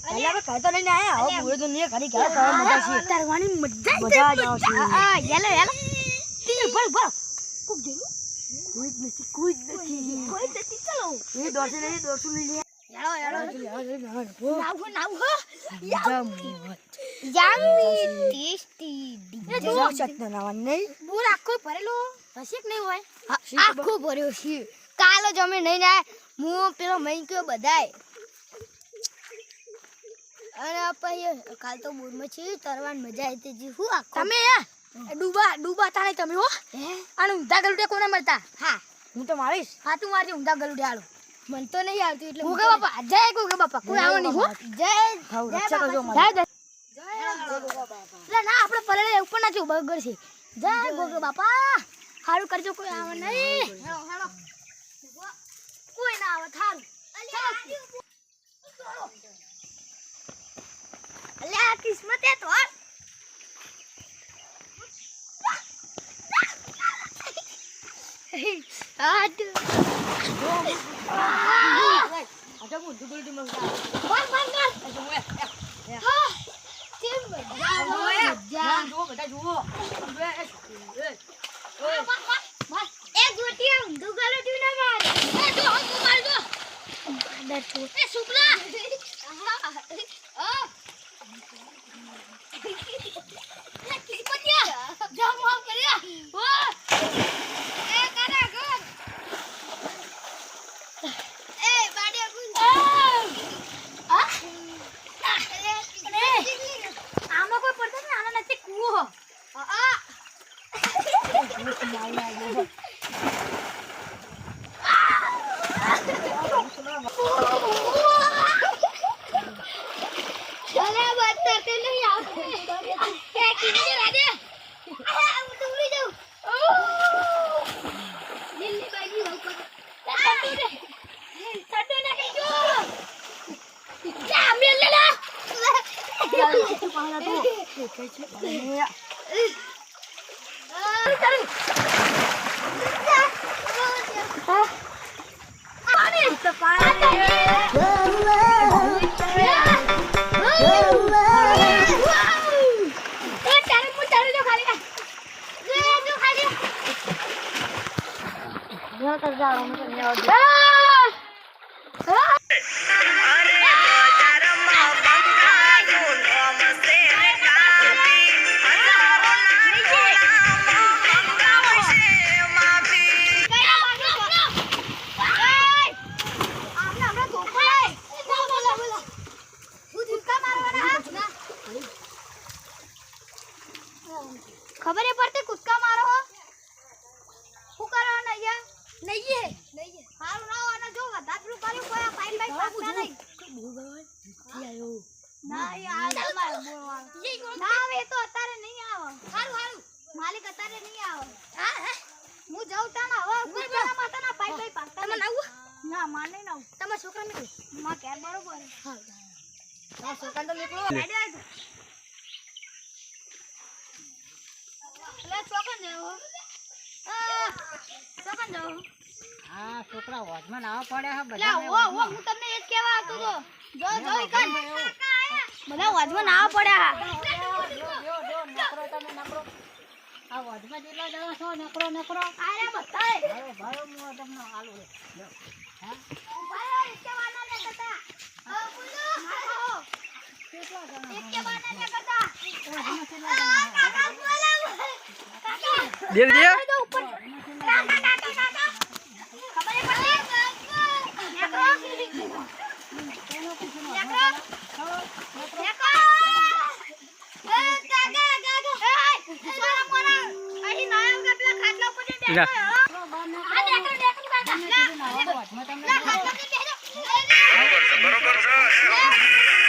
અલ્યા આપણે કહેતો નહીં આયા હવે પૂરે તો નહીં ઘડી ગયા તો મજા છે તરવાની મજા જ આવશે આ યેલો તી ભર કુક દે કોઈ જ નથી ચલો એ દોડશે નહીં દોડશું નહીં યાલો નાવ હો યમ્મી ટેસ્ટી ડીજો શકતો ના નહીં પૂર આખો ભરેલો હશે કે નહીં હોય આખો ભર્યો છે કાલો જમે નહીં ના હું પેલો મઈ કયો બધાય અરે પછી કાલ તો બોરમાં છે તરવાની મજા આવી હતી હું આખો તમે ડૂબા તાણે તમે હો અને ઊંધા ગલુડિયા કોને મળતા હા હું તો મારીશ હા તું મારજે ઊંધા ગલુડિયા હાલો મન તો નહીં આવતું એટલે ગોગા બાપા જય ગોગા બાપા કોઈ આવો નહીં હો જય રક્ષા કરજો મારી જય ગોગા બાપા લે ના આપણે પરેલે ઉપર ના જો બગર છે જય ગોગા બાપા હારું કરજો કોઈ આવો નહીં હેડો કોઈ ના આવે થારું અલ્યા કિસ્મતે તો આડ આજા બુદ્ધુ ગોલ્ડી મંગા માર હા કેમ જા જો બેટા જુઓ માર એક ગોટિયા ઊંધું ગalo તું ના માર એ જો હું માર દો માર તો એ સુપલા કિસ્મતિયા જા માફ કર્યા ઓ એ કાના ગો એ બાડે ગું આમાં કોઈ પડતો ને આના નથી કૂવો ખબર પડતી કુદકા મારો શું કરવાનો અહીંયા નહીં હાલ રાવ અને જો વધારું કર્યું કોઈ પાઈન બાઈક પાકતા નહીં આયો ના યાર તમારે બોલવાનું ના આવે તો અત્યારે નહીં આવે હારું માલિક અત્યારે નહીં આવે હા હું જાઉં તા ના હવે કુદકા માતા ના પાઈન બાઈક પાકતા તમે આવું ના માર નહીં આવું તમે છોકરા નીકળો માં કેર બરોબર હા તમે છોકરા તો નીકળો લે ચોકન જાઓ ચોકન જાઓ હા છોકરા હોજમાં ના પડે હે બધા લે ઓ હું તમને એ જ કહેવા આવતો તો જો ઈકન બધા હોજમાં ના પડ્યા નકરો તમે નકરો આ હોજમાં જેટલા જણા છો નકરો આરે બતાય હવે ભારો હું તમને આલુ લે હા ભાઈ એક કે વાના લે કરતા બોલો હા કેટલા જણા એક કે વાના લે કરતા હોજમાં કેટલા જણા કાકા બોલાવ કાકા દેખ દે ઉપર કાકા ખબર પડી નેકરો બરોબર છે